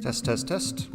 Test, test, test.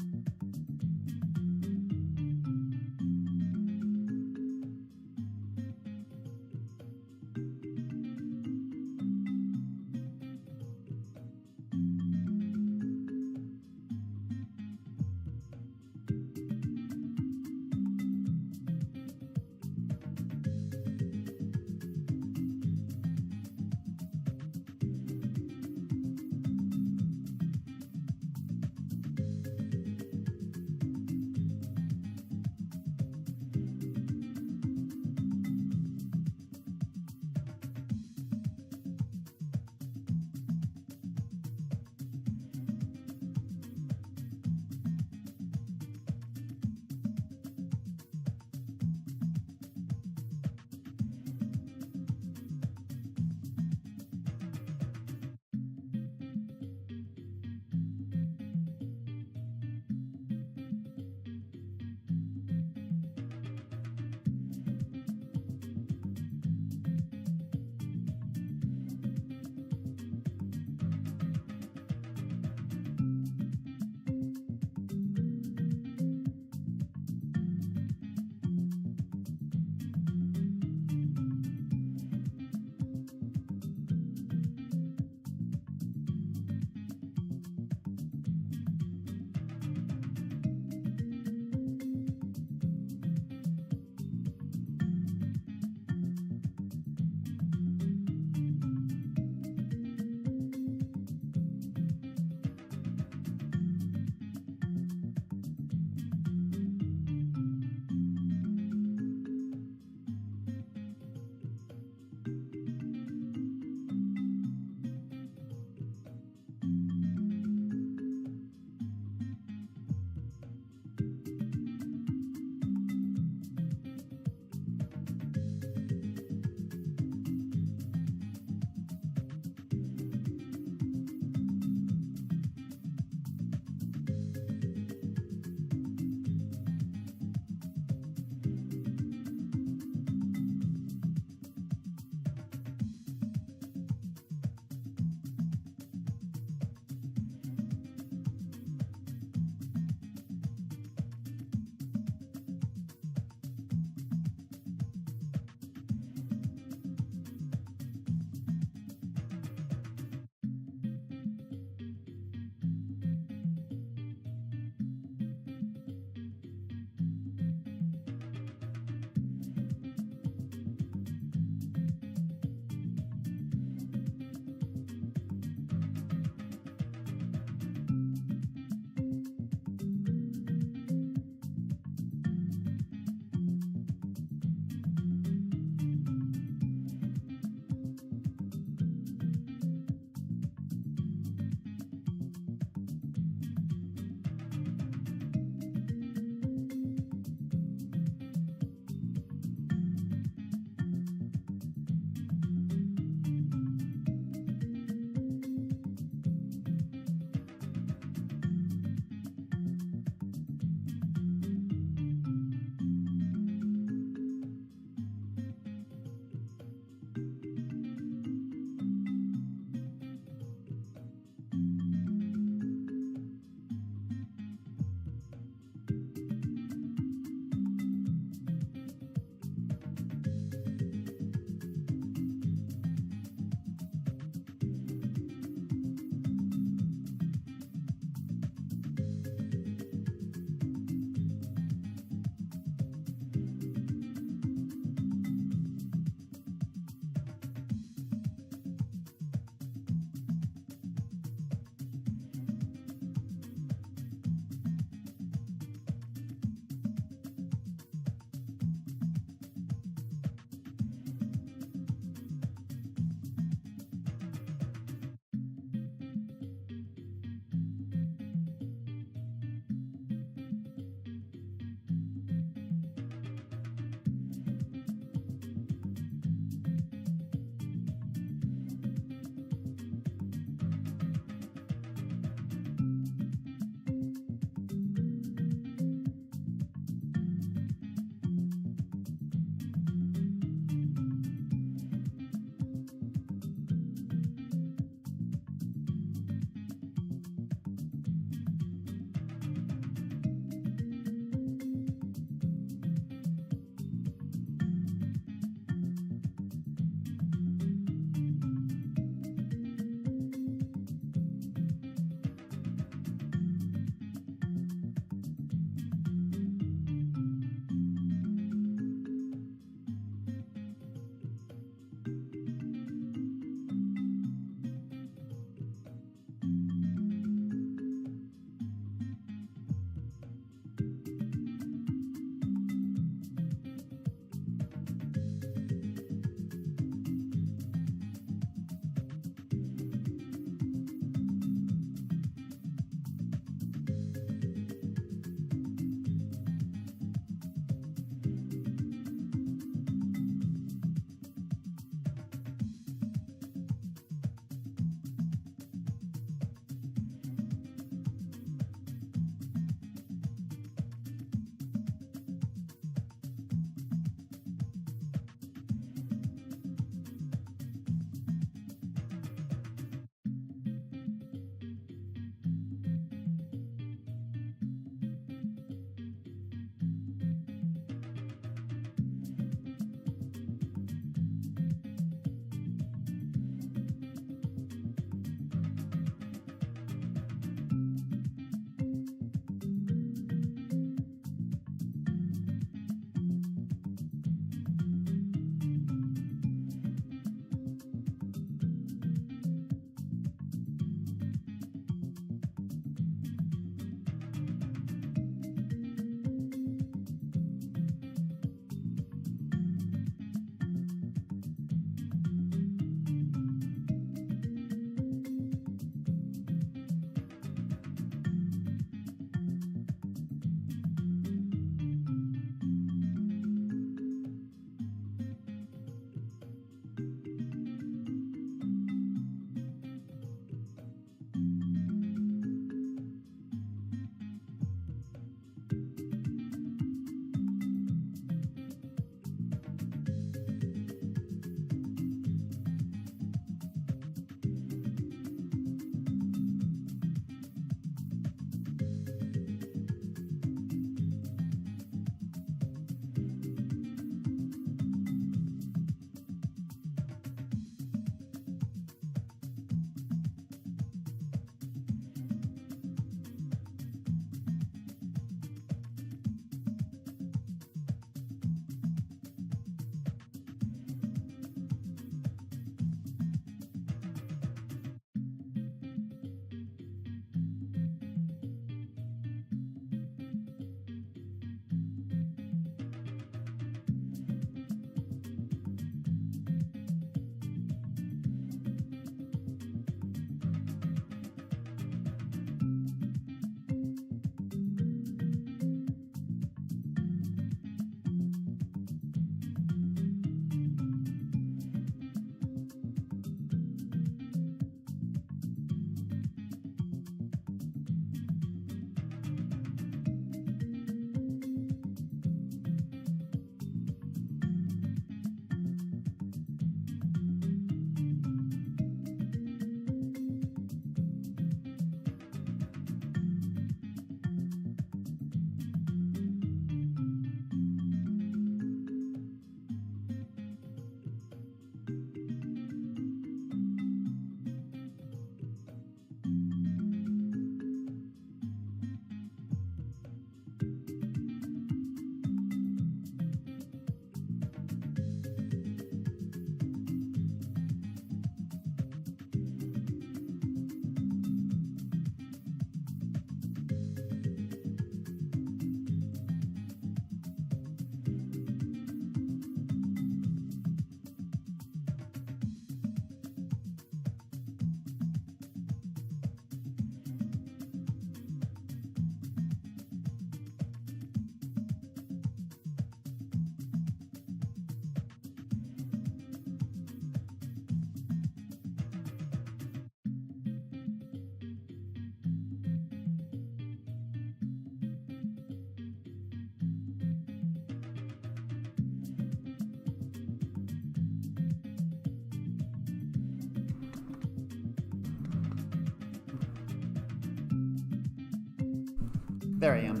There I am.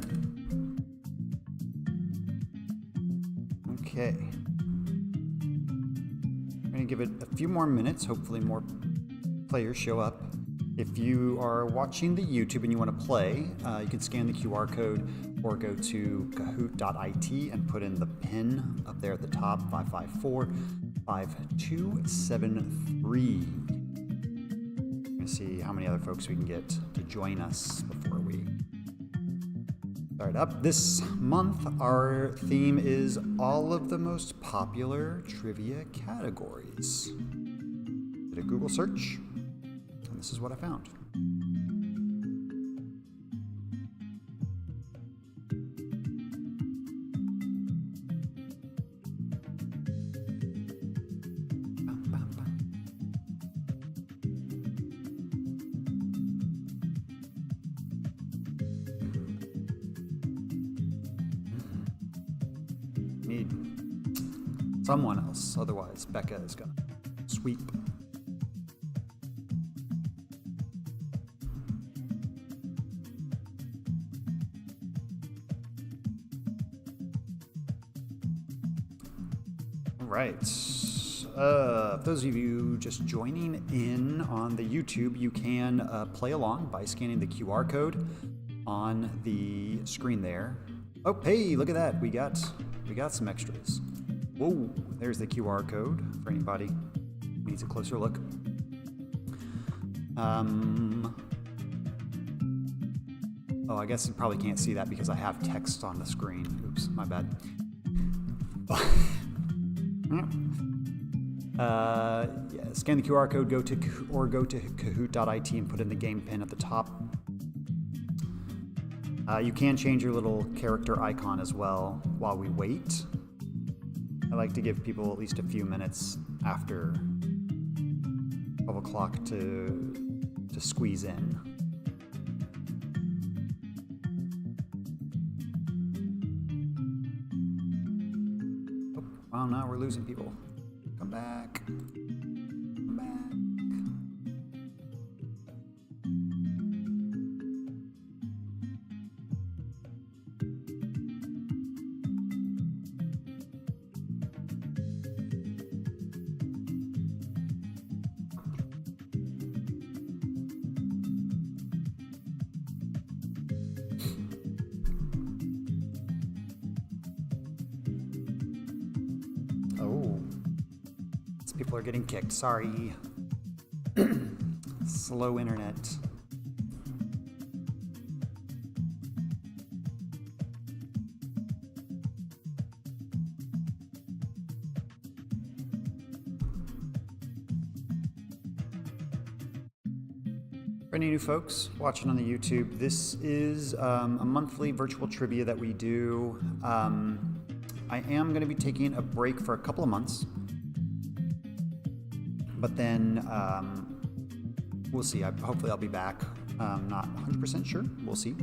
Okay. I'm going to give it a few more minutes. Hopefully more players show up. If you are watching the YouTube and you want to play, you can scan the QR code or go to Kahoot.it and put in the PIN up there at the top, 554-5273. I'm going to see how many other folks we can get to join us before we start up. This month, our theme is all of the most popular trivia categories. Did a Google search. This is what I found. Need someone else, otherwise Becca is gonna sweep. Right. For those of you just joining in on the YouTube, you can play along by scanning the QR code on the screen there. Oh, hey, look at that. We got some extras. Whoa, there's the QR code for anybody who needs a closer look. Oh, I guess you probably can't see that because I have text on the screen. Oops, my bad. Yeah, scan the QR code, go to Kahoot.it and put in the game pin at the top. You can change your little character icon as well while we wait. I like to give people at least a few minutes after 12 o'clock to squeeze in. Oh, wow, now we're losing people. Come back. Come back. Oh. People are getting kicked. Sorry. Slow internet. For any new folks watching on the YouTube, this is a monthly virtual trivia that we do. I am going to be taking a break for a couple of months. But then we'll see. Hopefully I'll be back. Not 100% sure. We'll see.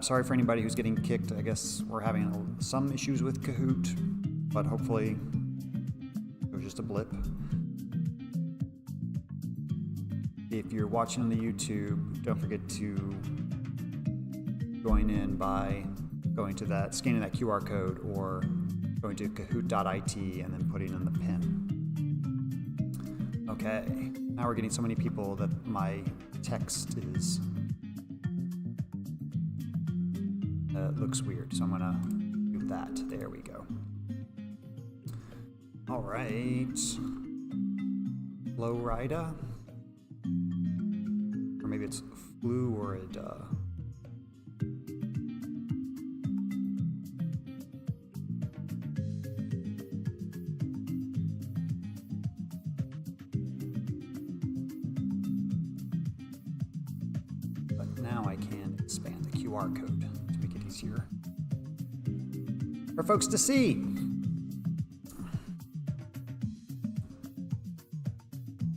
Sorry for anybody who's getting kicked. I guess we're having some issues with Kahoot, but hopefully it was just a blip. If you're watching on the YouTube, don't forget to join in by going to that, scanning that QR code, or going to Kahoot.it and then putting in the PIN. Okay, now we're getting so many people that my text is looks weird, so I'm gonna do that. There we go. All right, Florida, or maybe it's Florida. Now I can expand the QR code to make it easier for folks to see.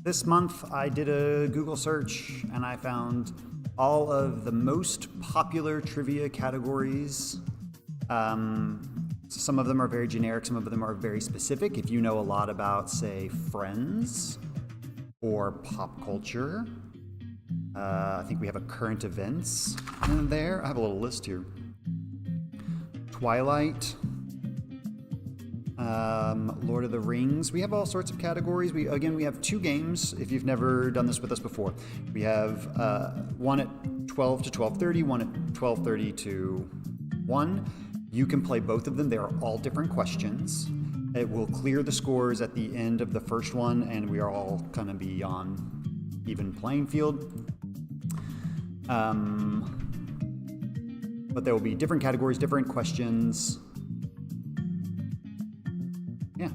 This month I did a Google search and I found all of the most popular trivia categories. Some of them are very generic, some of them are very specific. If you know a lot about, say, Friends or pop culture, I think we have a current events in there. I have a little list here. Twilight, Lord of the Rings. We have all sorts of categories. We have 2 games. If you've never done this with us before, we have one at 12 to 12:30, one at 12:30 to 1. You can play both of them. They are all different questions. It will clear the scores at the end of the first one, and we are all going to be on even playing field. But there will be different categories, different questions. Yeah.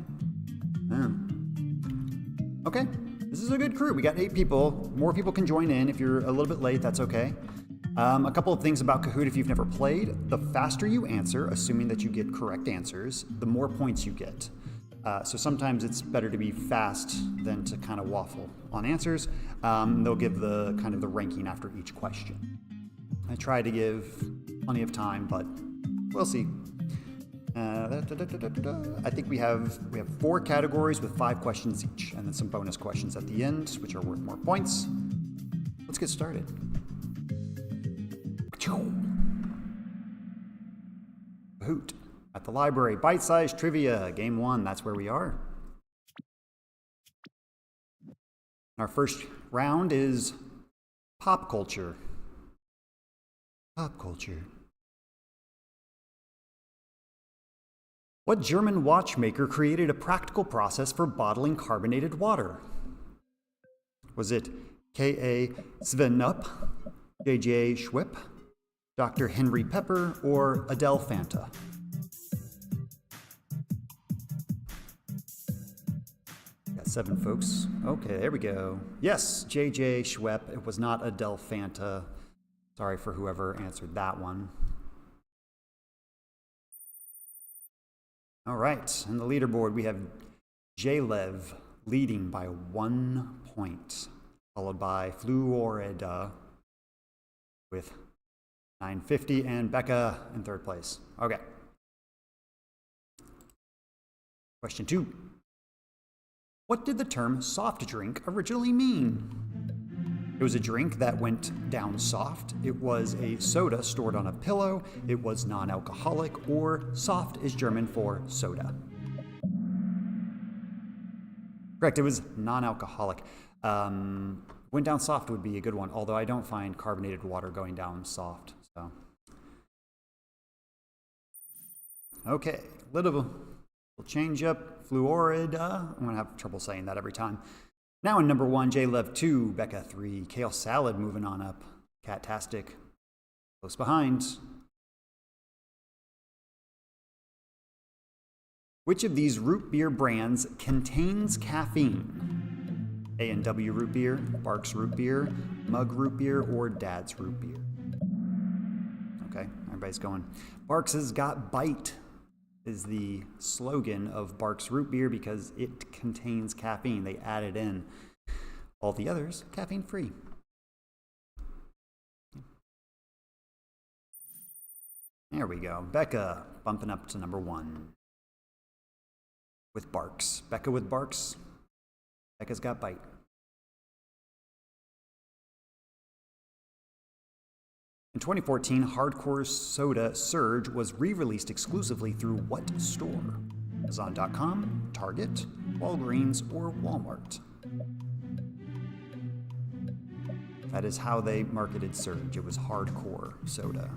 Okay, this is a good crew. We got 8 people. More people can join in. If you're a little bit late, that's okay. A couple of things about Kahoot if you've never played. The faster you answer, assuming that you get correct answers, the more points you get. So sometimes it's better to be fast than to kind of waffle on answers. They'll give the kind of the ranking after each question. I try to give plenty of time, but we'll see. I think we have 4 categories with 5 questions each, and then some bonus questions at the end, which are worth more points. Let's get started. Kahoot at the library, bite-sized trivia, game 1. That's where we are. Our first round is pop culture. Pop culture. What German watchmaker created a practical process for bottling carbonated water? Was it K.A. Svennup, J.J. Schwepp, Dr. Henry Pepper, or Adele Fanta? Got 7 folks. Okay, there we go. Yes, J.J. Schwepp. It was not Adele Fanta. Sorry for whoever answered that one. All right, on the leaderboard, we have J-Lev leading by 1 point, followed by Florida with 950 and Becca in 3rd place. Okay. Question 2. What did the term soft drink originally mean? It was a drink that went down soft. It was a soda stored on a pillow. It was non-alcoholic, or soft is German for soda. Correct, it was non-alcoholic. Went down soft would be a good one, although I don't find carbonated water going down soft. So, okay, little change up. Florida. I'm gonna have trouble saying that every time. Now in number 1, J-Lev 2, Becca 3, Kale Salad moving on up. Catastic close behind. Which of these root beer brands contains caffeine? A&W root beer, Barks root beer, Mug root beer, or Dad's root beer? Okay, everybody's going. Barks has got bite is the slogan of Barks root beer because it contains caffeine. They added in. All the others, caffeine free. There we go. Becca bumping up to number 1 with Barks. Becca with Barks. Becca's got bite. In 2014, Hardcore Soda Surge was re-released exclusively through what store? Amazon.com, Target, Walgreens, or Walmart? That is how they marketed Surge. It was Hardcore Soda,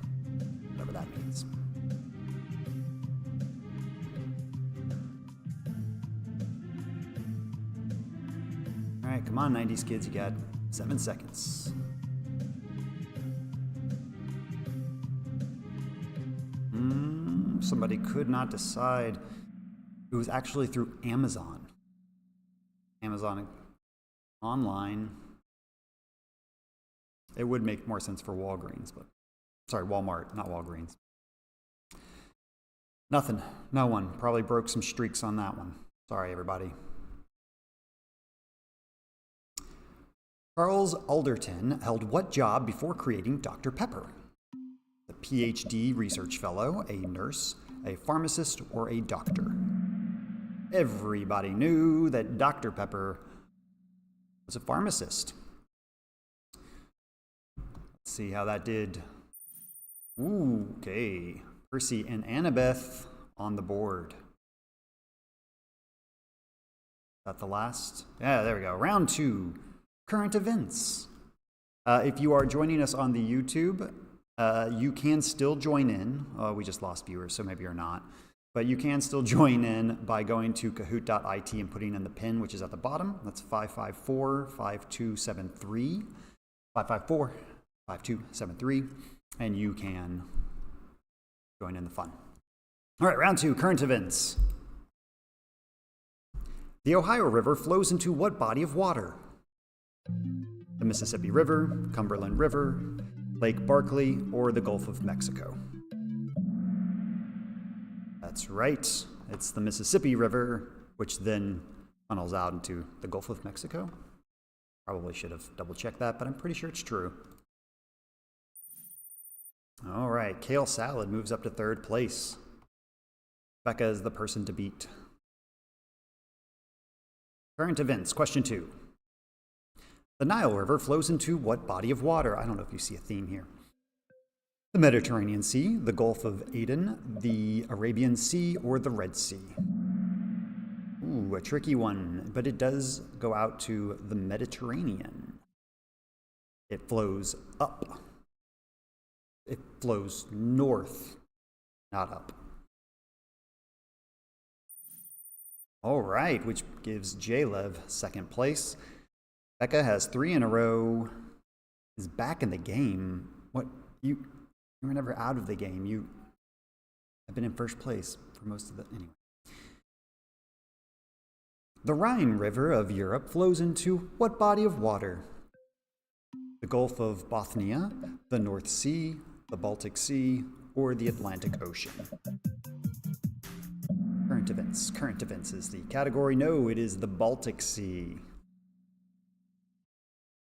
whatever that means. All right, come on, 90s kids, you got 7 seconds. Somebody could not decide. It was actually through Amazon. Amazon online. It would make more sense for Walgreens, but sorry, Walmart, not Walgreens. Nothing. No one. Probably broke some streaks on that one. Sorry, everybody. Charles Alderton held what job before creating Dr. Pepper? A PhD research fellow, a nurse, a pharmacist, or a doctor? Everybody knew that Dr. Pepper was a pharmacist. see how that did. Ooh, okay. Percy and Annabeth on the board. Is that the last? Yeah, there we go. Round 2, current events. If you are joining us on the YouTube, you can still join in. We just lost viewers, so maybe you're not. But you can still join in by going to Kahoot.it and putting in the pin, which is at the bottom. That's 554-5273. 554-5273. And you can join in the fun. All right, round 2, current events. The Ohio River flows into what body of water? The Mississippi River, Cumberland River, Lake Barkley, or the Gulf of Mexico? That's right. It's the Mississippi River, which then funnels out into the Gulf of Mexico. Probably should have double-checked that, but I'm pretty sure it's true. All right, kale salad moves up to 3rd place. Becca is the person to beat. Current events, question 2. The Nile River flows into what body of water? I don't know if you see a theme here. The Mediterranean Sea, the Gulf of Aden, the Arabian Sea, or the Red Sea? Ooh, a tricky one, but it does go out to the Mediterranean. It flows up. It flows north, not up. All right, which gives J-Lev 2nd place. Becca has 3 in a row, is back in the game. What, you were never out of the game. You have been in 1st place for most of the, anyway. The Rhine River of Europe flows into what body of water? The Gulf of Bothnia, the North Sea, the Baltic Sea, or the Atlantic Ocean? Current events. Current events is the category. No, it is the Baltic Sea.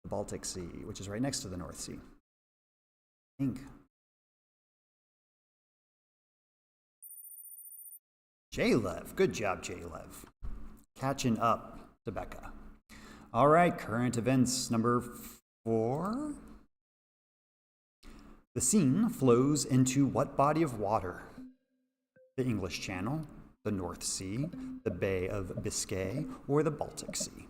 The Baltic Sea, which is right next to the North Sea. I think. J-Lev. Good job, J-Lev. Catching up to Becca. All right, current events number 4. The Seine flows into what body of water? The English Channel, the North Sea, the Bay of Biscay, or the Baltic Sea?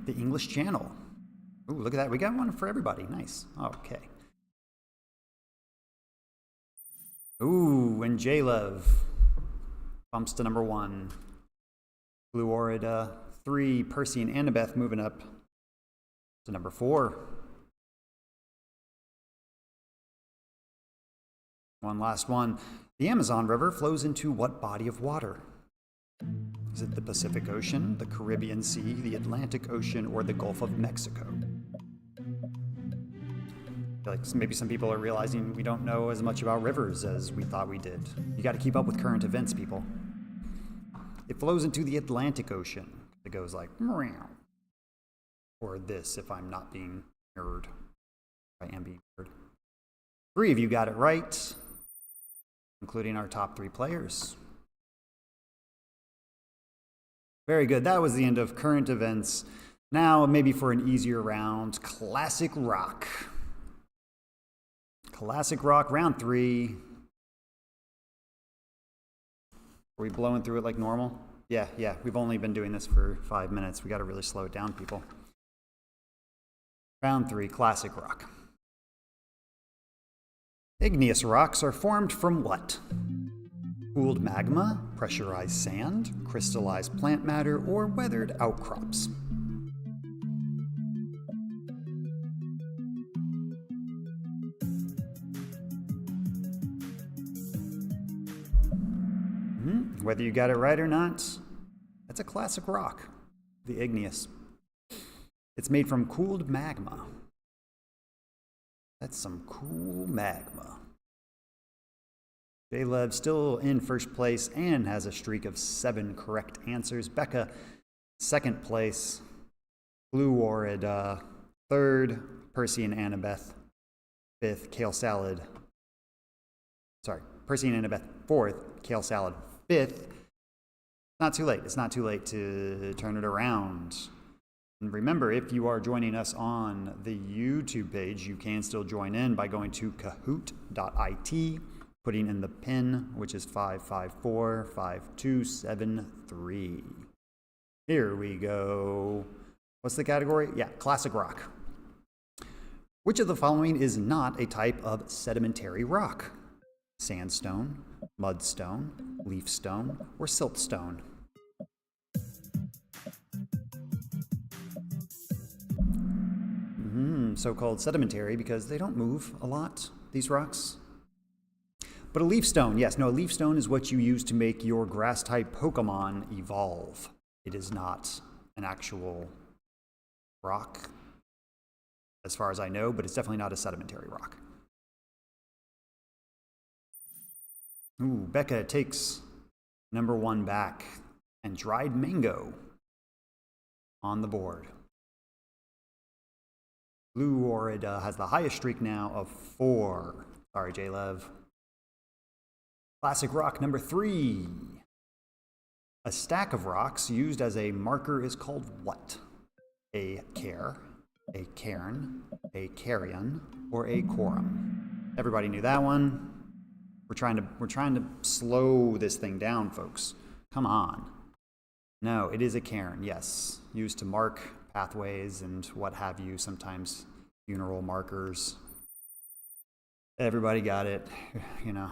The English Channel. Ooh, look at that. We got one for everybody. Nice. Okay. Ooh, and J-Lev bumps to number 1. Blue Orida 3. Percy and Annabeth moving up to number 4. One last one. The Amazon River flows into what body of water? Is it the Pacific Ocean, the Caribbean Sea, the Atlantic Ocean, or the Gulf of Mexico? I feel like maybe some people are realizing we don't know as much about rivers as we thought we did. You got to keep up with current events, people. It flows into the Atlantic Ocean. It goes like, meow. Or this, if I'm not being nerd. I am being nerd. 3 of you got it right, including our top 3 players. Very good. That was the end of current events. Now, maybe for an easier round, classic rock. Classic rock, round 3. Are we blowing through it like normal? Yeah. We've only been doing this for 5 minutes. We got to really slow it down, people. Round 3, classic rock. Igneous rocks are formed from what? Cooled magma, pressurized sand, crystallized plant matter, or weathered outcrops? Whether you got it right or not, that's a classic rock, the igneous. It's made from cooled magma. That's some cool magma. J-Lev still in 1st place and has a streak of 7 correct answers. Becca, 2nd place. Blue Orida, 3rd. Percy and Annabeth, 5th. Kale salad. Sorry, Percy and Annabeth, 4th. Kale salad, 5th. Not too late. It's not too late to turn it around. And remember, if you are joining us on the YouTube page, you can still join in by going to Kahoot.it, putting in the PIN, which is 5545273. Here we go. What's the category? Yeah, classic rock. Which of the following is not a type of sedimentary rock? Sandstone, mudstone, leafstone, or siltstone? So-called sedimentary because they don't move a lot, these rocks. But a leafstone, yes, no, a leafstone is what you use to make your grass-type Pokemon evolve. It is not an actual rock, as far as I know, but it's definitely not a sedimentary rock. Ooh, Becca takes number 1 back, and dried mango on the board. Fluorida has the highest streak now of 4. Sorry, J-Lev. Classic rock number 3. A stack of rocks used as a marker is called what? A care, a cairn, a carrion, or a quorum? Everybody knew that one. We're trying to slow this thing down, folks. Come on. No, it is a cairn, yes. Used to mark pathways and what have you, sometimes funeral markers. Everybody got it, you know.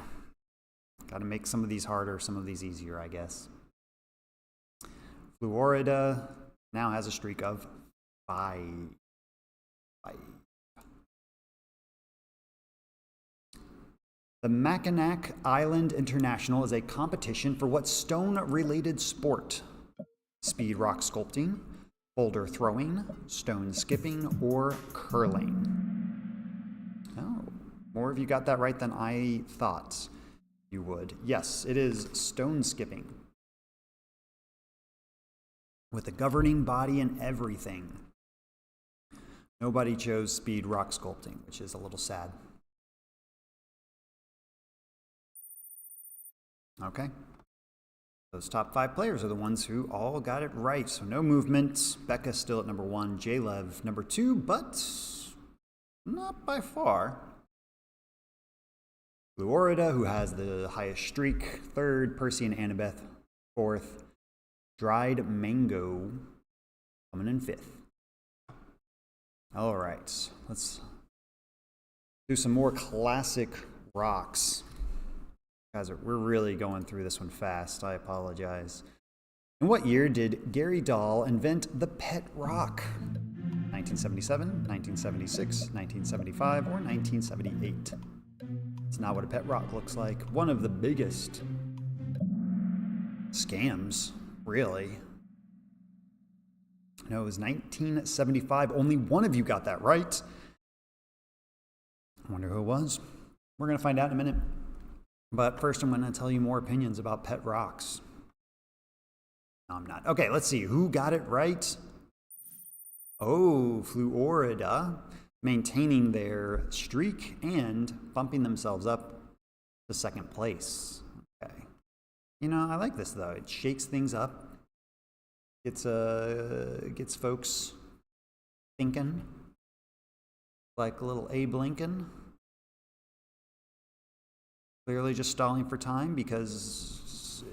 Got to make some of these harder, some of these easier, I guess. Fluorida now has a streak of 5. The Mackinac Island International is a competition for what stone-related sport? Speed rock sculpting, boulder throwing, stone skipping, or curling? Oh, more of you got that right than I thought you would. Yes, it is stone skipping. With a governing body and everything. Nobody chose speed rock sculpting, which is a little sad. Okay. Those top 5 players are the ones who all got it right. So no movement. Becca still at number 1. J-Lev number 2, but not by far. Fluorida, who has the highest streak, 3rd. Percy and Annabeth, 4th. Dried mango coming in 5th. All right, let's do some more classic rocks. Guys, we're really going through this one fast. I apologize. In what year did Gary Dahl invent the pet rock? 1977, 1976, 1975, or 1978? It's not what a pet rock looks like. One of the biggest scams, really. No, it was 1975. Only one of you got that right. I wonder who it was. We're going to find out in a minute. But first, I'm going to tell you more opinions about pet rocks. No, I'm not. Okay, let's see. Who got it right? Oh, Fluorida, maintaining their streak and bumping themselves up to 2nd place. Okay. You know, I like this, though. It shakes things up. Gets folks thinking. Like a little Abe Lincoln. Clearly just stalling for time because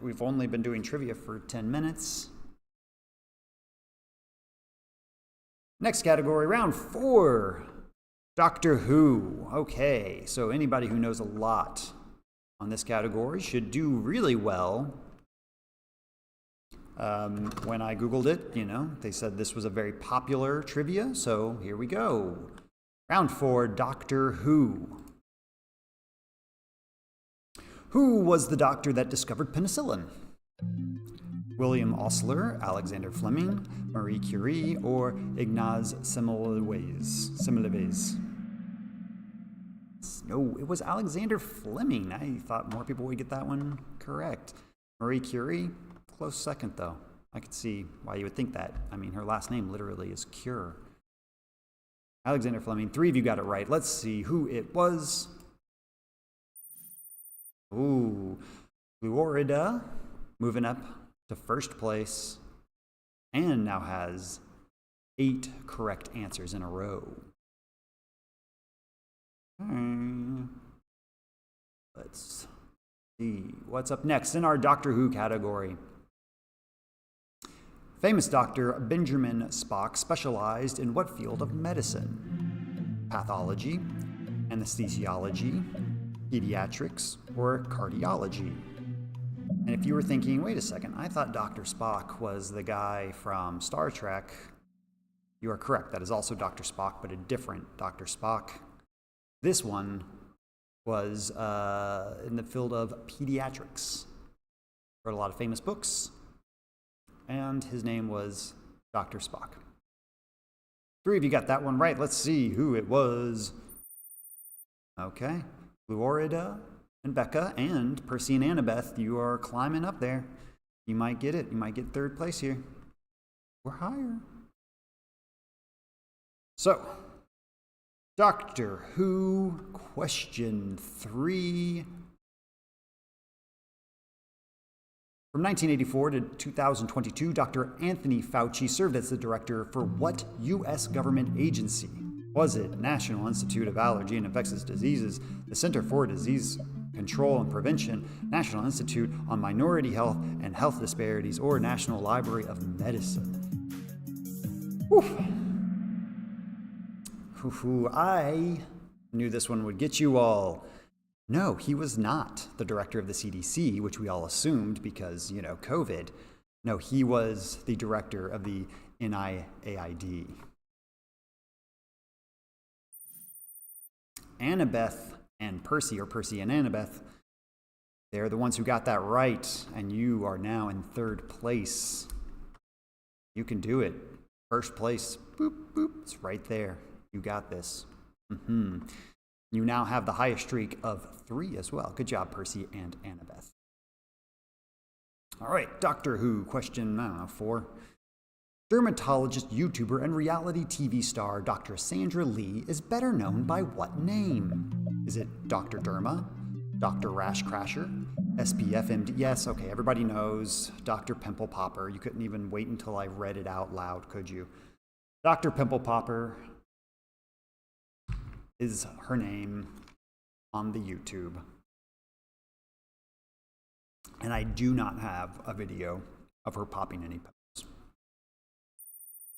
we've only been doing trivia for 10 minutes. Next category, round 4. Doctor Who. Okay, so anybody who knows a lot on this category should do really well. When I Googled it, you know, they said this was a very popular trivia, so here we go. Round 4, Doctor Who. Who was the doctor that discovered penicillin? William Osler, Alexander Fleming, Marie Curie, or Ignaz Semmelweis? No, it was Alexander Fleming. I thought more people would get that one correct. Marie Curie, close second though. I could see why you would think that. I mean, her last name literally is Cure. Alexander Fleming, 3 of you got it right. Let's see who it was. Ooh, Fluorida moving up to 1st place and now has 8 correct answers in a row. Let's see what's up next in our Doctor Who category. Famous doctor Benjamin Spock specialized in what field of medicine? Pathology, anesthesiology, pediatrics, or cardiology? And if you were thinking, wait a second, I thought Dr. Spock was the guy from Star Trek, you are correct. That is also Dr. Spock, but a different Dr. Spock. This one was in the field of pediatrics. Wrote a lot of famous books, and his name was Dr. Spock. 3 of you got that one right. Let's see who it was. Okay, Florida and Becca and Percy and Annabeth, you are climbing up there. You might get it. You might get 3rd place here. Or higher. So, Doctor Who, question 3. From 1984 to 2022, Dr. Anthony Fauci served as the director for what U.S. government agency? Was it National Institute of Allergy and Infectious Diseases, the Center for Disease Control and Prevention, National Institute on Minority Health and Health Disparities, or National Library of Medicine? I knew this one would get you all. No, he was not the director of the CDC, which we all assumed because, COVID. No, he was the director of the NIAID. Annabeth and Percy, or Percy and Annabeth, they're the ones who got that right, and you are now in 3rd place. You can do it. 1st place, boop, boop, it's right there. You got this. You now have the highest streak of 3 as well. Good job, Percy and Annabeth. All right, Doctor Who, question, 4. Dermatologist, YouTuber, and reality TV star Dr. Sandra Lee is better known by what name? Is it Dr. Derma, Dr. Rash Crasher, SPF MD? Yes, okay, everybody knows. Dr. Pimple Popper. You couldn't even wait until I read it out loud, could you? Dr. Pimple Popper is her name on the YouTube. And I do not have a video of her popping any pimples.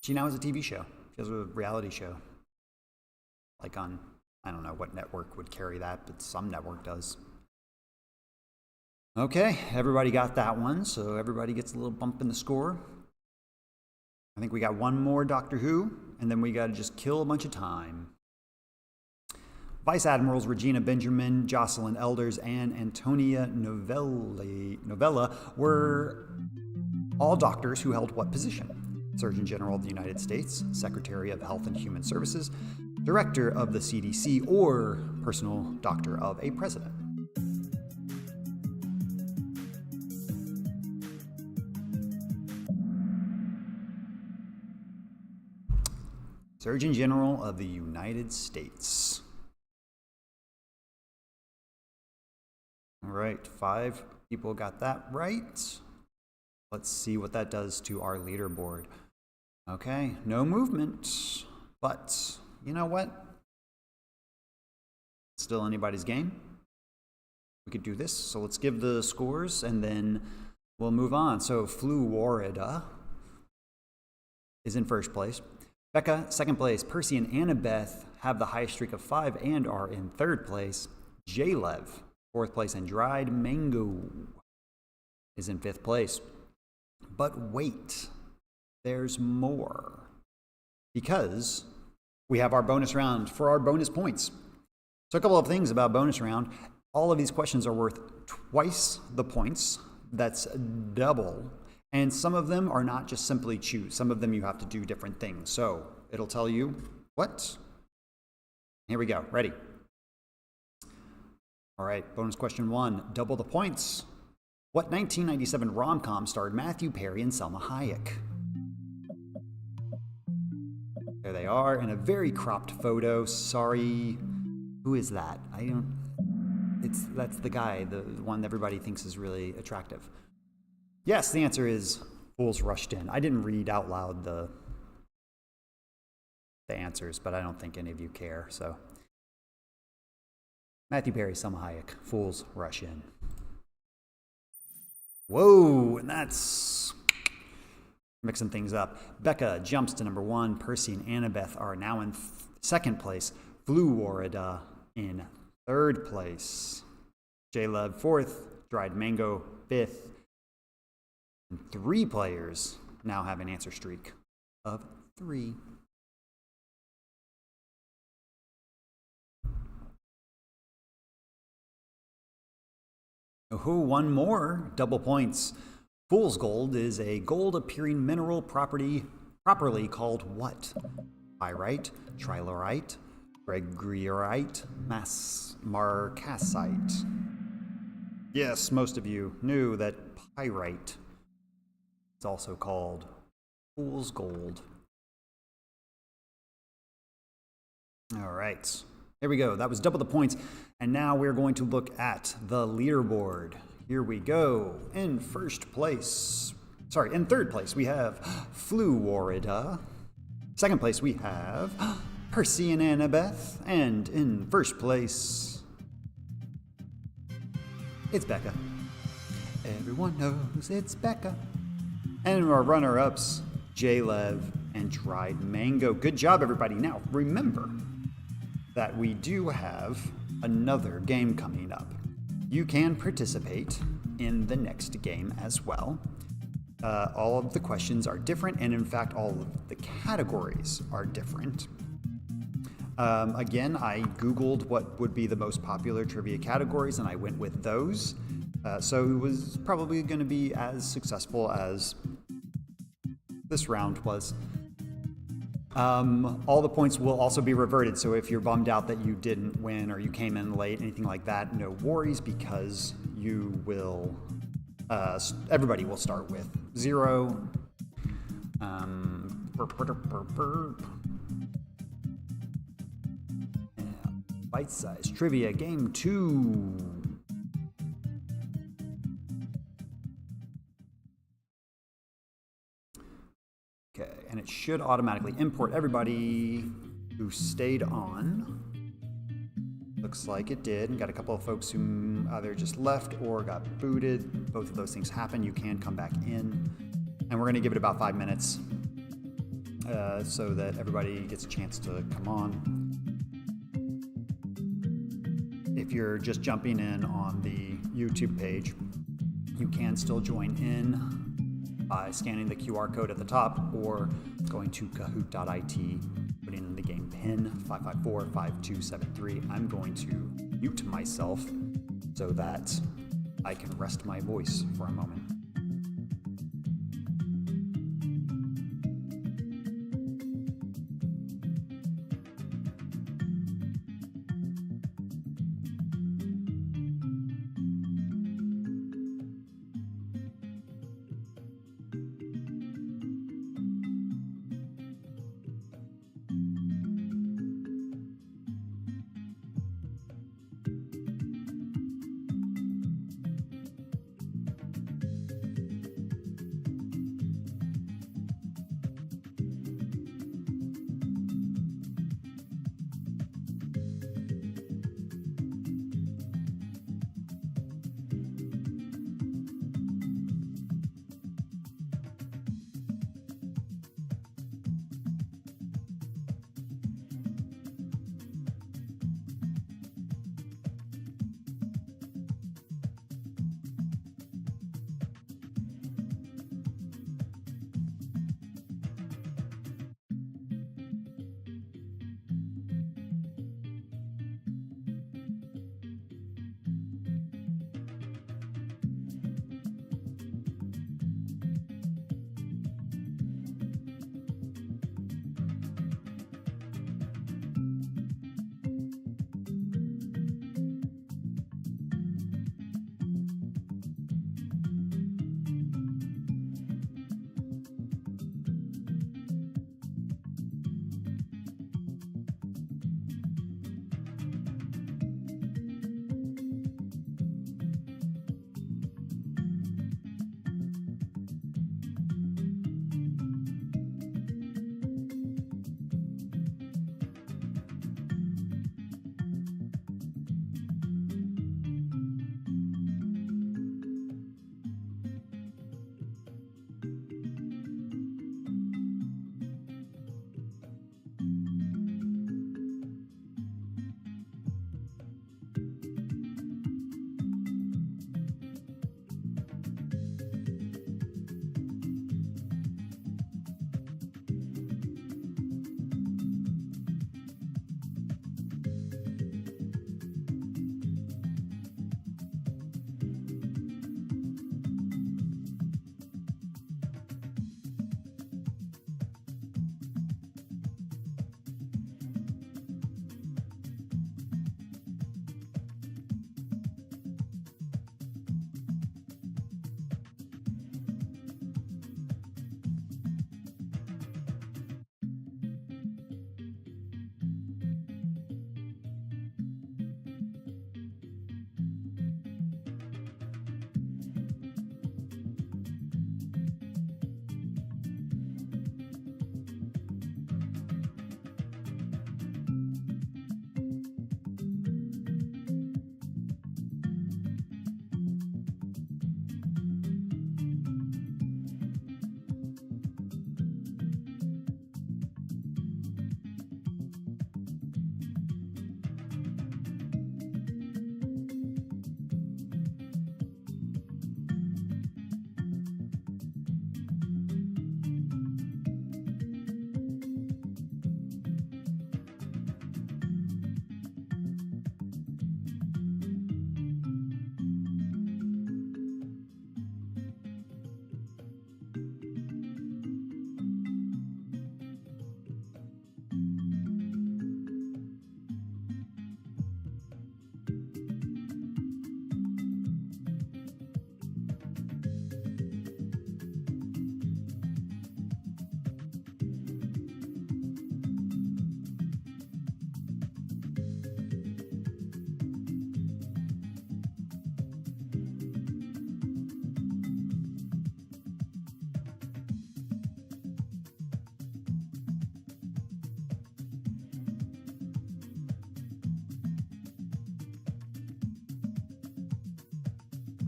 She now has a TV show. She has a reality show. Like on, I don't know what network would carry that, but some network does. Okay, everybody got that one, so everybody gets a little bump in the score. I think we got one more Doctor Who, and then we got to just kill a bunch of time. Vice Admirals Regina Benjamin, Jocelyn Elders, and Antonia Novella were all doctors who held what position? Surgeon General of the United States, Secretary of Health and Human Services, Director of the CDC, or personal doctor of a president? Surgeon General of the United States. All right, 5 people got that right. Let's see what that does to our leaderboard. Okay, no movement, but you know what? It's still anybody's game. We could do this, so let's give the scores and then we'll move on. So Florida is in 1st place. Becca, 2nd place. Percy and Annabeth have the highest streak of 5 and are in 3rd place. Jalev, 4th place, and Dried Mango is in 5th place. But wait, there's more. Because we have our bonus round for our bonus points. So a couple of things about bonus round. All of these questions are worth twice the points. That's double. And some of them are not just simply choose. Some of them you have to do different things. So it'll tell you what? Here we go. Ready? All right, bonus question 1, double the points. What 1997 rom-com starred Matthew Perry and Selma Hayek? There they are in a very cropped photo. Sorry, who is that? That's the guy, the one everybody thinks is really attractive. Yes, the answer is Fools Rushed In. I didn't read out loud the the answers, but I don't think any of you care. So Matthew Perry, Selma Hayek, Fools Rush In. Whoa, and that's mixing things up. Becca jumps to number 1. Percy and Annabeth are now in second place. Florida in third place. J-Love 4th. Dried Mango 5th. And 3 players now have an answer streak of 3. Oh, one more. Double points. Fool's Gold is a gold-appearing mineral properly called what? Pyrite, trilorite, gregorite, marcassite. Yes, most of you knew that pyrite is also called Fool's Gold. All right, here we go. That was double the points. And now we're going to look at the leaderboard. Here we go. In third place, we have Florida. Second place, we have Percy and Annabeth. And in first place, it's Becca. Everyone knows it's Becca. And our runner-ups, J-Lev and Dried Mango. Good job, everybody. Now, remember that we do have another game coming up. You can participate in the next game as well. All of the questions are different, and in fact, all of the categories are different. Again, I Googled what would be the most popular trivia categories, and I went with those. So it was probably going to be as successful as this round was. All the points will also be reverted, so if you're bummed out that you didn't win or you came in late, anything like that, no worries, because you will, everybody will start with 0. Bite-sized trivia game 2. Okay, and it should automatically import everybody who stayed on. Looks like it did. And got a couple of folks who either just left or got booted. Both of those things happen. You can come back in. And we're going to give it about 5 minutes so that everybody gets a chance to come on. If you're just jumping in on the YouTube page, you can still join in by scanning the QR code at the top or going to Kahoot.it, putting in the game PIN 5545273. I'm going to mute myself so that I can rest my voice for a moment.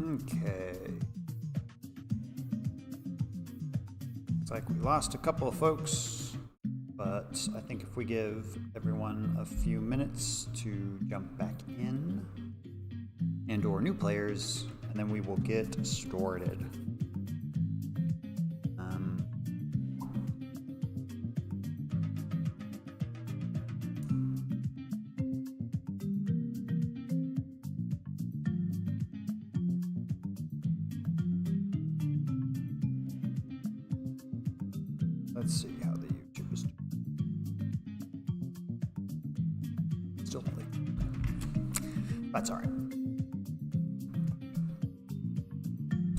Okay. Looks like we lost a couple of folks, but I think if we give everyone a few minutes to jump back in and or new players, and then we will get started. Let's see how the YouTube is doing. Still late. That's all right.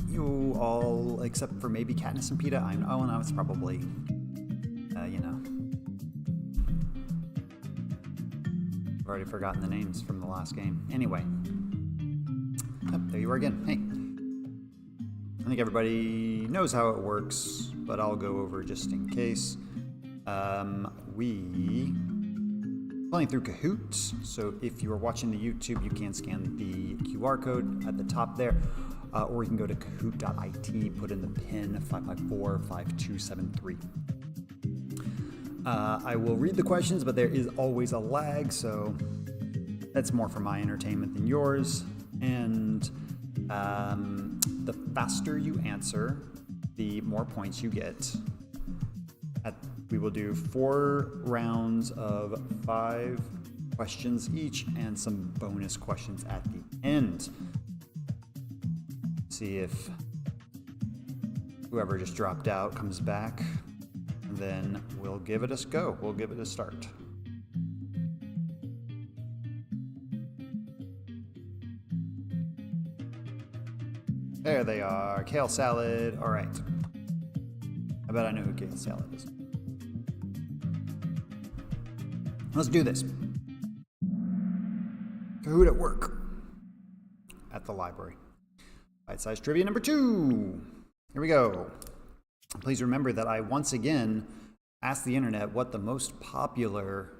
You all, except for maybe Katniss and PETA, I know, no, it's probably, you know. I've already forgotten the names from the last game. Anyway. Oh, there you are again. Hey. I think everybody knows how it works, but I'll go over just in case. We playing through Kahoot, so if you are watching the YouTube, you can scan the QR code at the top there, or you can go to Kahoot.it, put in the PIN 5545273. I will read the questions, but there is always a lag, so that's more for my entertainment than yours. And the faster you answer, the more points you get. We will do 4 rounds of 5 questions each and some bonus questions at the end. See if whoever just dropped out comes back, and then we'll give it a go. We'll give it a start. There they are. Kale salad. All right. I bet I know who kale salad is. Let's do this. Kahoot at work. At the library. Bite-sized trivia number 2. Here we go. Please remember that I once again asked the internet what the most popular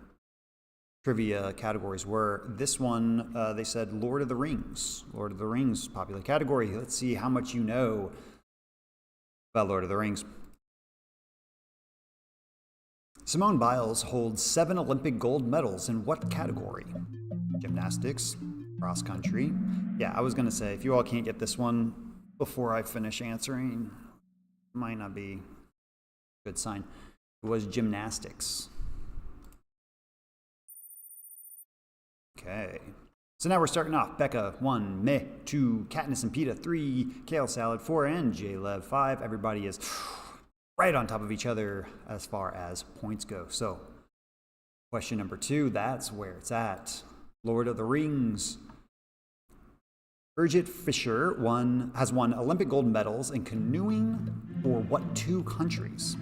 trivia categories were. This one, they said Lord of the Rings. Lord of the Rings, popular category. Let's see how much you know about Lord of the Rings. Simone Biles holds 7 Olympic gold medals in what category? Gymnastics, cross country. Yeah, I was going to say, if you all can't get this one before I finish answering, it might not be a good sign. It was gymnastics. Okay. So now we're starting off. Becca, 1, Meh, 2, Katniss and PETA, 3, Kale Salad, 4, and J-Lev, 5. Everybody is right on top of each other as far as points go. So, question number 2, that's where it's at. Lord of the Rings. Birgit Fisher has won Olympic gold medals in canoeing for what 2 countries?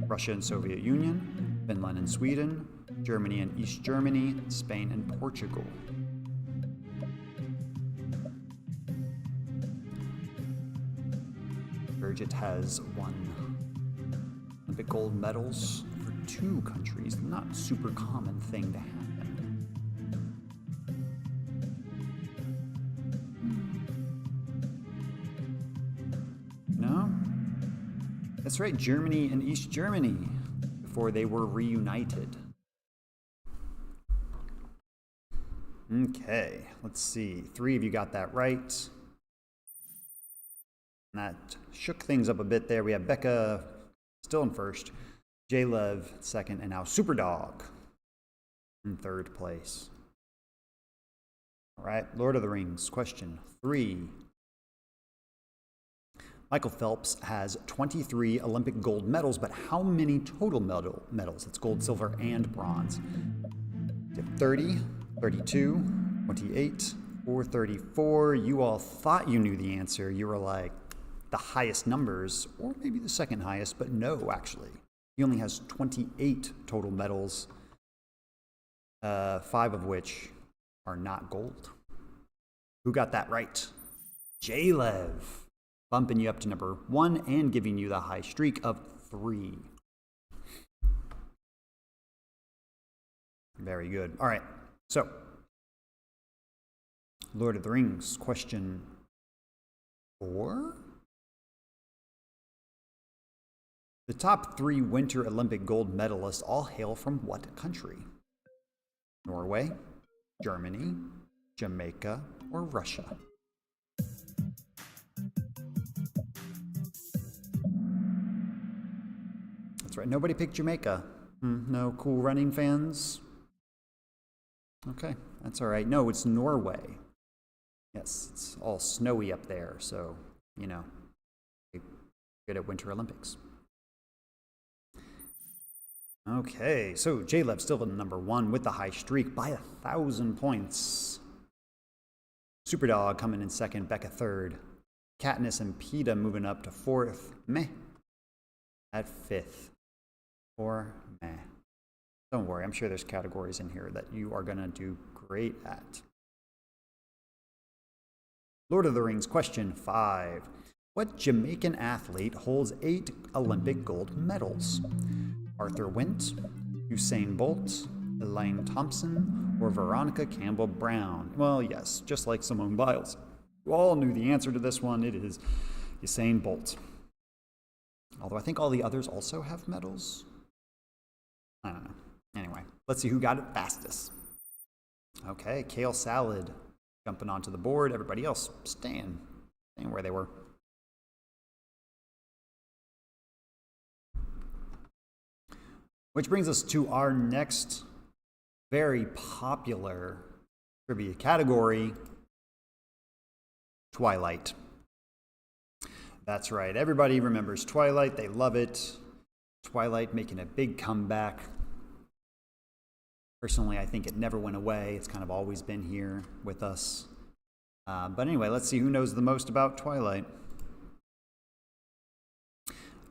Russia and Soviet Union, Finland and Sweden, Germany and East Germany, Spain and Portugal. Birgit has won Olympic gold medals for 2 countries. Not a super common thing to happen. No? That's right, Germany and East Germany, before they were reunited. Okay, let's see. 3 of you got that right. And that shook things up a bit there. We have Becca still in first, J-Lev second, and now Superdog in 3rd place. All right, Lord of the Rings, question 3. Michael Phelps has 23 Olympic gold medals, but how many total medals? It's gold, silver, and bronze. 30, 32, 28, or 34. You all thought you knew the answer. You were like the highest numbers, or maybe the second highest, but no, actually. He only has 28 total medals, 5 of which are not gold. Who got that right? J-Lev, bumping you up to number 1 and giving you the high streak of 3. Very good. All right, so Lord of the Rings, question 4? The top 3 Winter Olympic gold medalists all hail from what country? Norway, Germany, Jamaica, or Russia? That's right, nobody picked Jamaica. No Cool Running fans? Okay, that's all right. No, it's Norway. Yes, it's all snowy up there, so, you know, good at Winter Olympics. Okay, so J-Lev still in number 1 with the high streak by 1,000 points. Superdog coming in 2nd, Becca 3rd. Katniss and PETA moving up to 4th. Meh at 5th. Or meh. Don't worry, I'm sure there's categories in here that you are going to do great at. Lord of the Rings, question 5. What Jamaican athlete holds 8 Olympic gold medals? Arthur Wint, Usain Bolt, Elaine Thompson, or Veronica Campbell Brown? Well, yes, just like Simone Biles. You all knew the answer to this one. It is Usain Bolt. Although I think all the others also have medals. I don't know. Anyway, let's see who got it fastest. Okay, kale salad jumping onto the board. Everybody else staying where they were. Which brings us to our next very popular trivia category, Twilight. That's right, everybody remembers Twilight, they love it. Twilight making a big comeback. Personally, I think it never went away. It's kind of always been here with us. But anyway, let's see who knows the most about Twilight.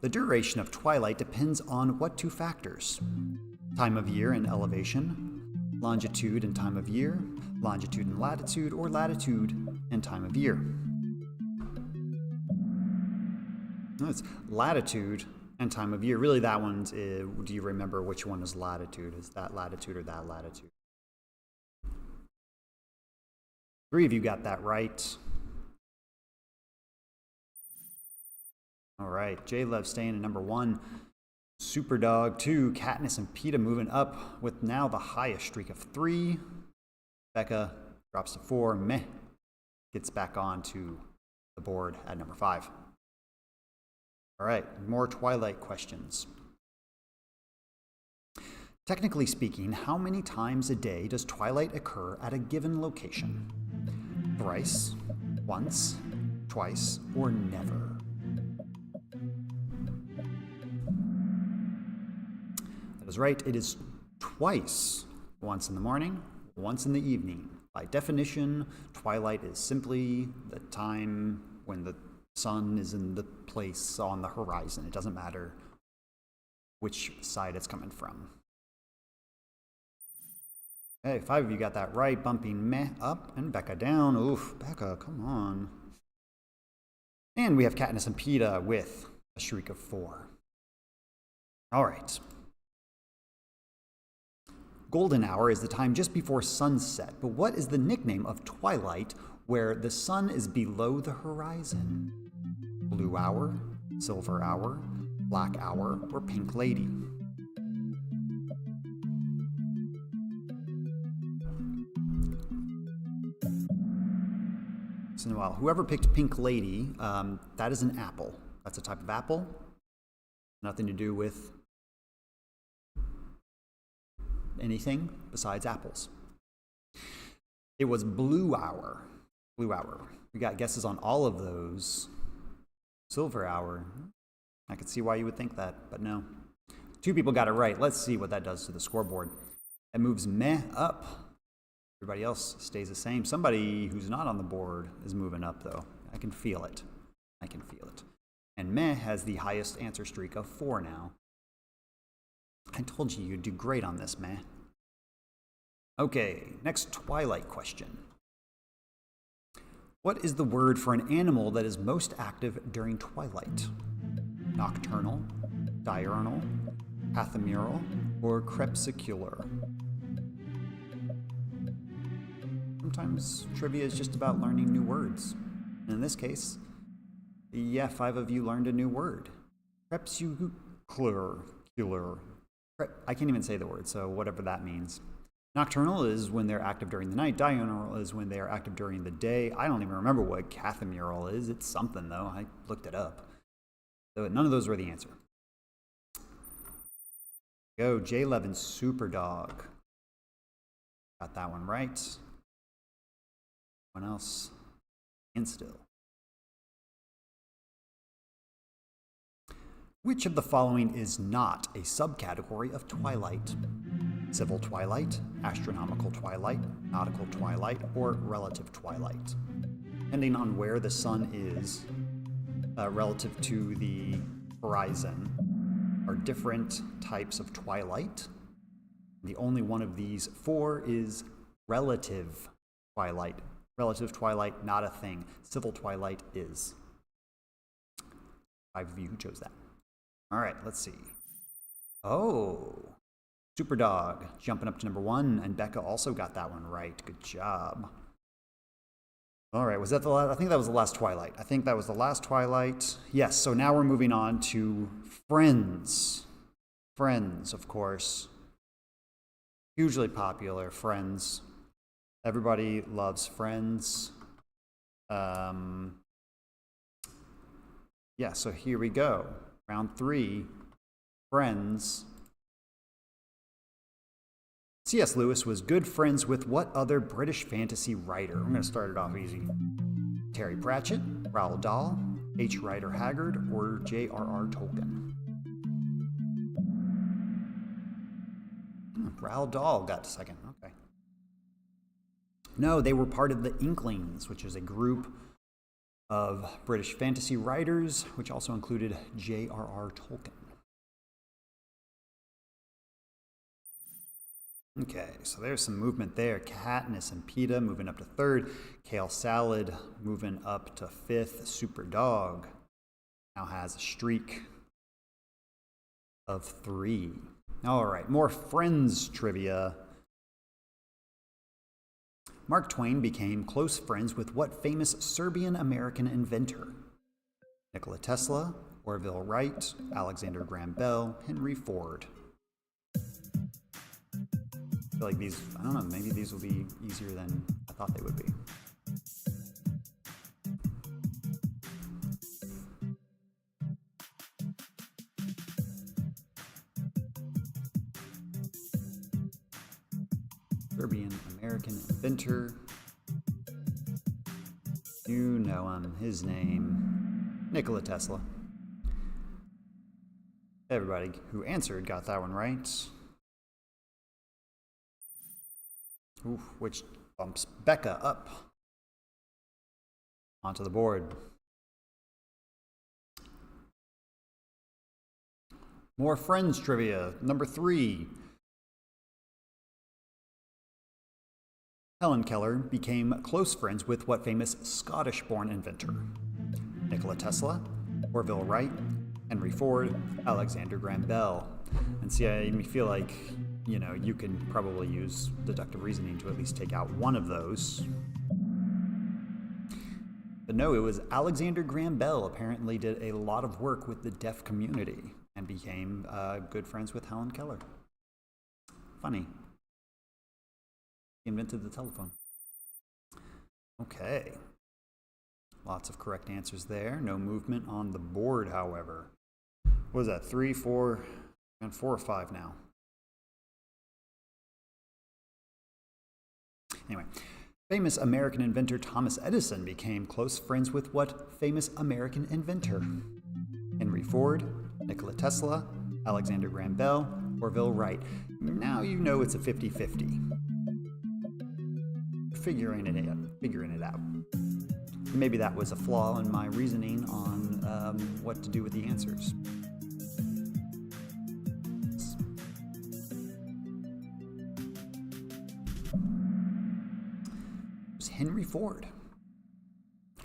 The duration of twilight depends on what 2 factors? Time of year and elevation, longitude and time of year, longitude and latitude, or latitude and time of year. No, it's latitude and time of year. Really, that one's, do you remember which one is latitude? Is that latitude or that latitude? 3 of you got that right. All right, J-Lev staying in number 1. Superdog 2, Katniss and PETA moving up with now the highest streak of 3. Becca drops to 4. Meh gets back onto the board at number 5. All right, more Twilight questions. Technically speaking, how many times a day does twilight occur at a given location? Thrice, once, twice, or never? That is right, it is twice. Once in the morning, once in the evening. By definition, twilight is simply the time when the sun is in the place on the horizon. It doesn't matter which side it's coming from. Okay, 5 of you got that right, bumping Meh up and Becca down. Oof, Becca, come on. And we have Katniss and PETA with a streak of 4. All right. Golden hour is the time just before sunset, but what is the nickname of twilight where the sun is below the horizon? Blue hour, silver hour, black hour, or pink lady? So, well, whoever picked pink lady, that is an apple. That's a type of apple. Nothing to do with anything besides apples. It was blue hour. Blue hour. We got guesses on all of those. Silver hour. I could see why you would think that, but no. 2 people got it right. Let's see what that does to the scoreboard. It moves Meh up. Everybody else stays the same. Somebody who's not on the board is moving up, though. I can feel it. I can feel it. And Meh has the highest answer streak of 4 now. I told you you'd do great on this, Meh. Okay, next Twilight question. What is the word for an animal that is most active during twilight? Nocturnal, diurnal, pathimural, or crepuscular? Sometimes trivia is just about learning new words. And in this case, Yeah, 5 of you learned a new word. Crepuscular. I can't even say the word, so whatever that means. Nocturnal is when they're active during the night. Diurnal is when they are active during the day. I don't even remember what cathamural is. It's something, though. I looked it up. So none of those were the answer. Go, J11, Superdog. Got that one right. Anyone else? Instill. Which of the following is not a subcategory of twilight? Civil twilight, astronomical twilight, nautical twilight, or relative twilight? Depending on where the sun is relative to the horizon are different types of twilight. The only one of these 4 is relative twilight. Relative twilight, not a thing. Civil twilight is. 5 of you who chose that. All right, let's see. Oh, Superdog jumping up to number 1, and Becca also got that one right. Good job. All right, was that the last? I think that was the last Twilight. I think that was the last Twilight. Yes, so now we're moving on to Friends. Friends, of course. Hugely popular, Friends. Everybody loves Friends. Yeah, so here we go. Round 3, Friends. C.S. Lewis was good friends with what other British fantasy writer? I'm going to start it off easy. Terry Pratchett, Roald Dahl, H. Rider Haggard, or J.R.R. Tolkien? Roald Dahl got second. Okay. No, they were part of the Inklings, which is a group of British fantasy writers, which also included J.R.R. Tolkien. Okay, so there's some movement there. Katniss and Peta moving up to 3rd. Kale Salad moving up to 5th. Superdog now has a streak of 3. All right, more Friends trivia. Mark Twain became close friends with what famous Serbian-American inventor? Nikola Tesla, Orville Wright, Alexander Graham Bell, Henry Ford. I feel like these, I don't know, maybe these will be easier than I thought they would be. Serbian-American inventor. You know him, his name, Nikola Tesla. Everybody who answered got that one right. Oof, which bumps Becca up onto the board. More Friends trivia. Number 3. Helen Keller became close friends with what famous Scottish-born inventor? Nikola Tesla, Orville Wright, Henry Ford, Alexander Graham Bell. And see, I feel like, you know, you can probably use deductive reasoning to at least take out one of those. But no, it was Alexander Graham Bell apparently did a lot of work with the deaf community and became good friends with Helen Keller. Funny. He invented the telephone. Okay. Lots of correct answers there. No movement on the board, however. What was that? 3, 4, and 4 or 5 now. Anyway, famous American inventor Thomas Edison became close friends with what famous American inventor? Henry Ford, Nikola Tesla, Alexander Graham Bell, Orville Wright. Now you know it's a 50-50. Figuring it out. Maybe that was a flaw in my reasoning on what to do with the answers. It was Henry Ford.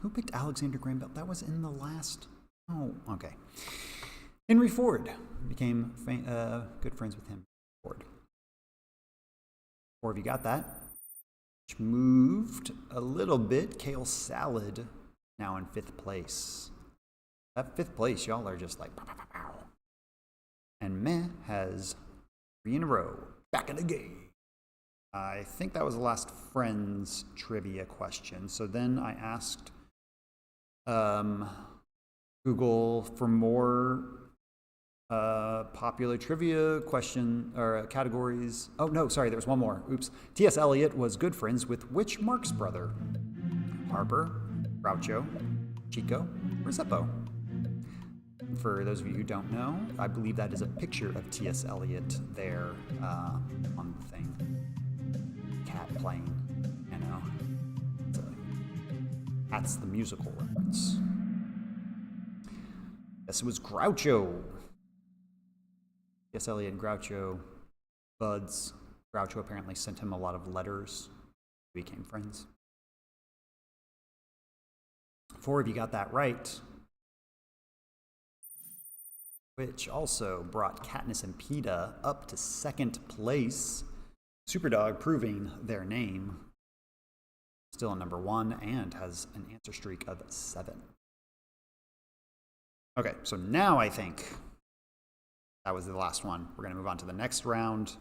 Who picked Alexander Graham Bell? That was in the last. Oh, okay. Henry Ford became good friends with him. Ford. Or have you got that? Which moved a little bit. Kale Salad now in 5th place. That 5th place, y'all are just like, pow, pow, pow, pow. And Meh has 3 in a row. Back in the game. I think that was the last Friends trivia question. So then I asked Google for more popular trivia question or categories. Oh no, sorry, there was one more. Oops. T.S. Eliot was good friends with which Marx brother? Harper, Groucho, Chico, or Zeppo? For those of you who don't know, I believe that is a picture of T.S. Eliot there on the thing. Cat playing, you know. That's the musical reference. Yes, it was Groucho. T.S. Eliot and Groucho, buds. Groucho apparently sent him a lot of letters. We became friends. 4 of you got that right. Which also brought Katniss and PETA up to 2nd place. Superdog proving their name. Still number 1 and has an answer streak of 7. Okay, so now I think that was the last one. We're going to move on to the next round,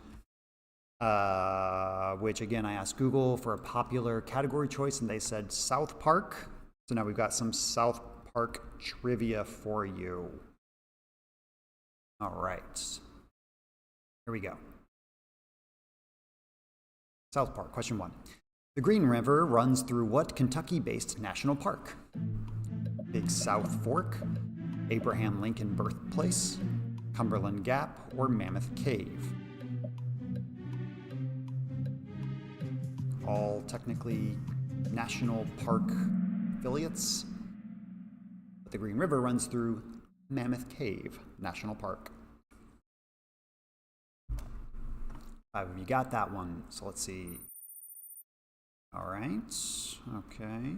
which again, I asked Google for a popular category choice, and they said South Park. So now we've got some South Park trivia for you. All right, here we go. South Park, question 1. The Green River runs through what Kentucky-based national park? Big South Fork, Abraham Lincoln Birthplace, Cumberland Gap, or Mammoth Cave? All technically national park affiliates, but the Green River runs through Mammoth Cave National Park. 5 of you got that one, so let's see. All right, okay.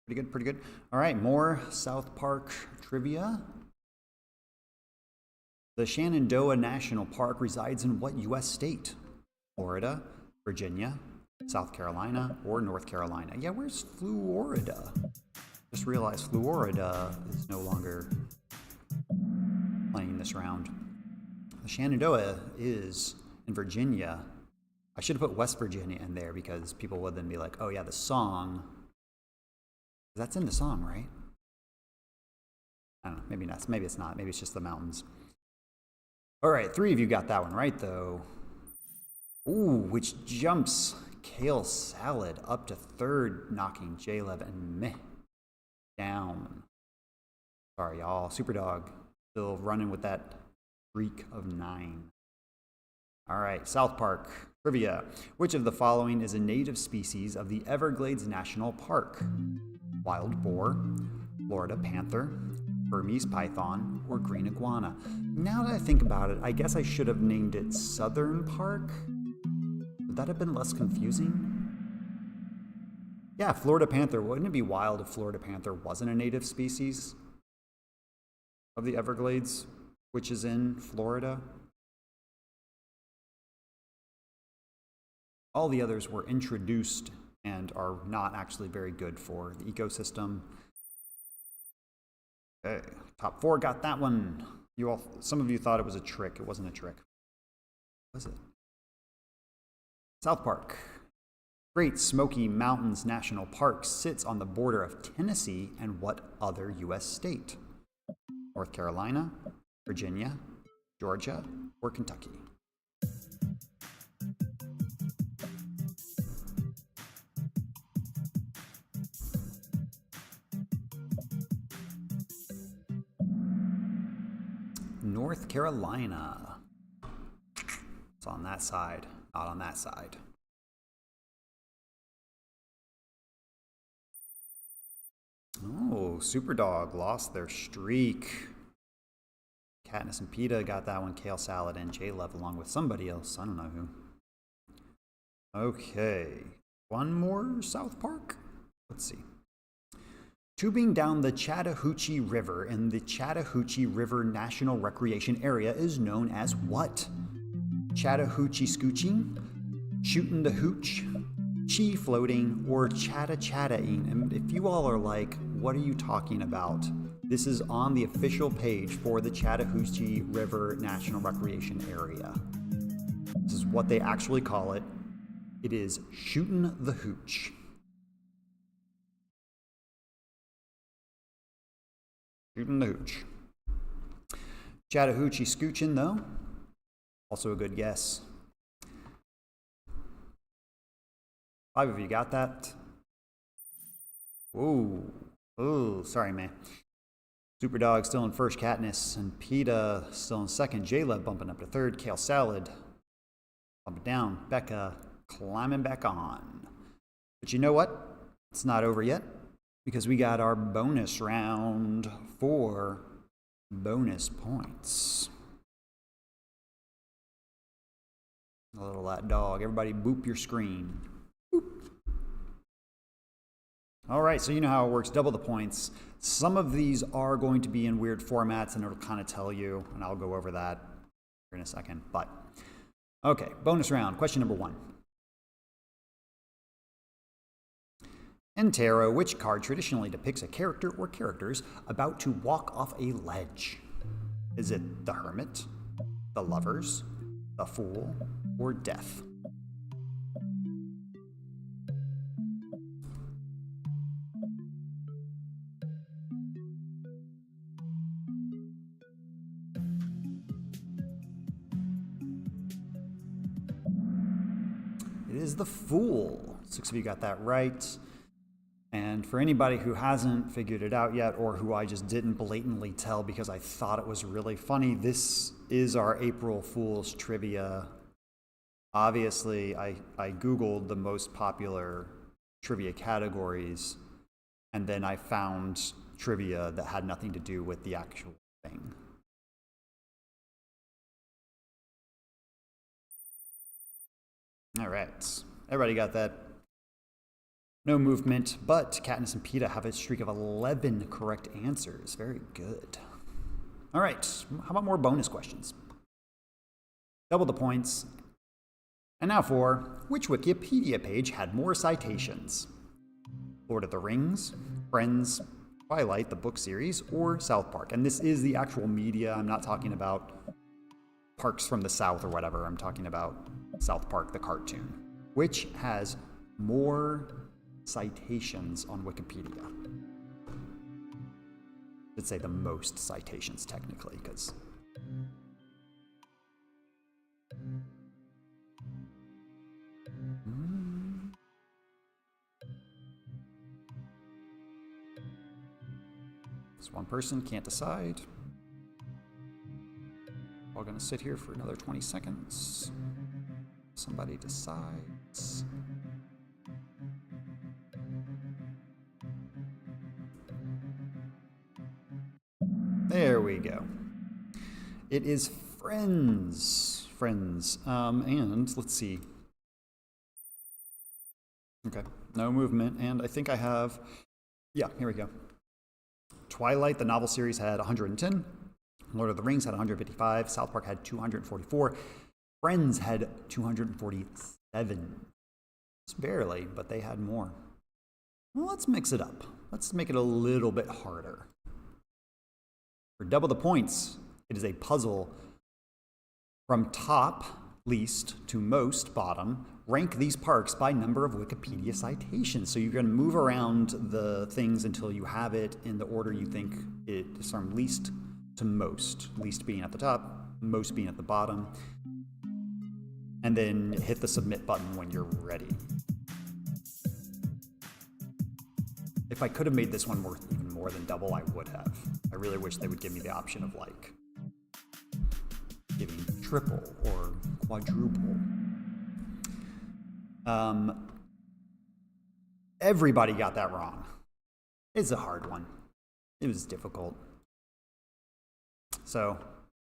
Pretty good, pretty good. All right, more South Park trivia. The Shenandoah National Park resides in what U.S. state? Florida, Virginia, South Carolina, or North Carolina? Yeah, where's Florida? Just realized Florida is no longer playing this round. The Shenandoah is in Virginia. I should have put West Virginia in there because people would then be like, oh yeah, the song. That's in the song, right? I don't know, maybe not. Maybe it's not. Maybe it's just the mountains. All right, 3 of you got that one right, though. Ooh, which jumps Kale Salad up to 3rd, knocking J-Lev and Meh down. Sorry, y'all. Superdog still running with that streak of 9. All right, South Park trivia. Which of the following is a native species of the Everglades National Park? Wild boar, Florida panther, Burmese python, or green iguana? Now that I think about it, I guess I should have named it Southern Park. Would that have been less confusing? Yeah, Florida panther. Wouldn't it be wild if Florida panther wasn't a native species of the Everglades, which is in Florida? All the others were introduced and are not actually very good for the ecosystem. Okay, top 4 got that one. Some of you thought it was a trick. It wasn't a trick. Was it? South Park. Great Smoky Mountains National Park sits on the border of Tennessee and what other U.S. state? North Carolina, Virginia, Georgia, or Kentucky? North Carolina. It's on that side, not on that side. Oh, Superdog lost their streak. Katniss and PETA got that one. Kale Salad and J-Lev along with somebody else. I don't know who. Okay. One more South Park? Let's see. Tubing down the Chattahoochee River in the Chattahoochee River National Recreation Area is known as what? Chattahoochee scooching, shooting the hooch, chi floating, or chatta-chattaing? And if you all are like, what are you talking about? This is on the official page for the Chattahoochee River National Recreation Area. This is what they actually call it. It is shootin' the hooch. Shootin' the hooch. Chattahoochee Scoochin', though, also a good guess. 5 of you got that. Whoa. Oh, sorry, man. Superdog still in first, Katniss, and PETA still in second. Jayla bumping up to third. Kale Salad bumping down. Becca climbing back on. But you know what? It's not over yet, because we got our bonus round for bonus points. A little that dog. Everybody boop your screen. Boop. All right, so you know how it works. Double the points. Some of these are going to be in weird formats, and it'll kind of tell you, and I'll go over that in a second. But, okay, bonus round. Question number 1. In tarot, which card traditionally depicts a character or characters about to walk off a ledge? Is it the Hermit, the Lovers, the Fool, or Death? It is the Fool. 6 of you got that right. And for anybody who hasn't figured it out yet, or who I just didn't blatantly tell because I thought it was really funny, this is our April Fool's trivia. Obviously, I Googled the most popular trivia categories, and then I found trivia that had nothing to do with the actual thing. All right, everybody got that? No movement, but Katniss and PETA have a streak of 11 correct answers. Very good. All right, how about more bonus questions? Double the points. And now for, which Wikipedia page had more citations? Lord of the Rings, Friends, Twilight, the book series, or South Park? And this is the actual media. I'm not talking about Parks from the South or whatever. I'm talking about South Park, the cartoon. Which has more citations on Wikipedia? I'd say the most citations technically, because this one person can't decide. We're gonna sit here for another 20 seconds. Somebody decides. There we go. It is Friends. Friends. And let's see. Okay, no movement. And I think I have, yeah, here we go. Twilight, the novel series, had 110. Lord of the Rings had 155. South Park had 244. Friends had 247. Just barely, but they had more. Well, let's mix it up. Let's make it a little bit harder. For double the points, it is a puzzle from top, least, to most, bottom. Rank these parks by number of Wikipedia citations. So you're going to move around the things until you have it in the order you think it is, from least to most. Least being at the top, most being at the bottom. And then hit the submit button when you're ready. If I could have made this one worth even more than double, I would have. I really wish they would give me the option of like giving triple or quadruple. Everybody got that wrong. It's a hard one. It was difficult. So,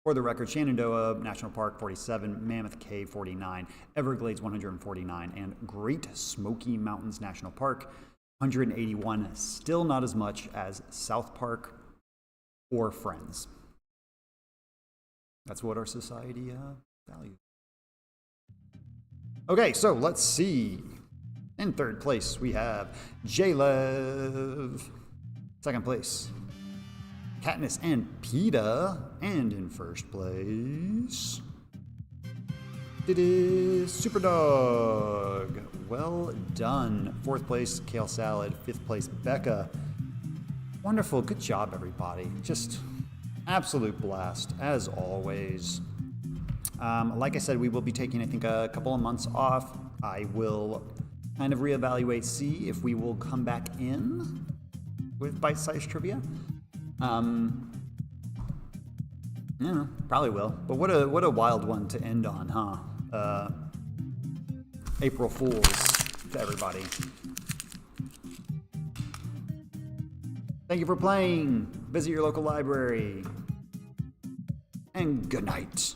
for the record, Shenandoah National Park 47, Mammoth Cave 49, Everglades 149, and Great Smoky Mountains National Park 181. Still not as much as South Park or Friends. That's what our society values. Okay, so let's see. In third place, we have J-Lev. Second place, Katniss and PETA, and in first place, it is Superdog. Well done. Fourth place, Kale Salad. Fifth place, Becca. Wonderful. Good job, everybody. Just absolute blast, as always. Like I said, we will be taking, I think, a couple of months off. I will kind of reevaluate, see if we will come back in with bite-sized trivia. Yeah, probably will. But what a wild one to end on, huh? April Fools to everybody. Thank you for playing. Visit your local library. And good night.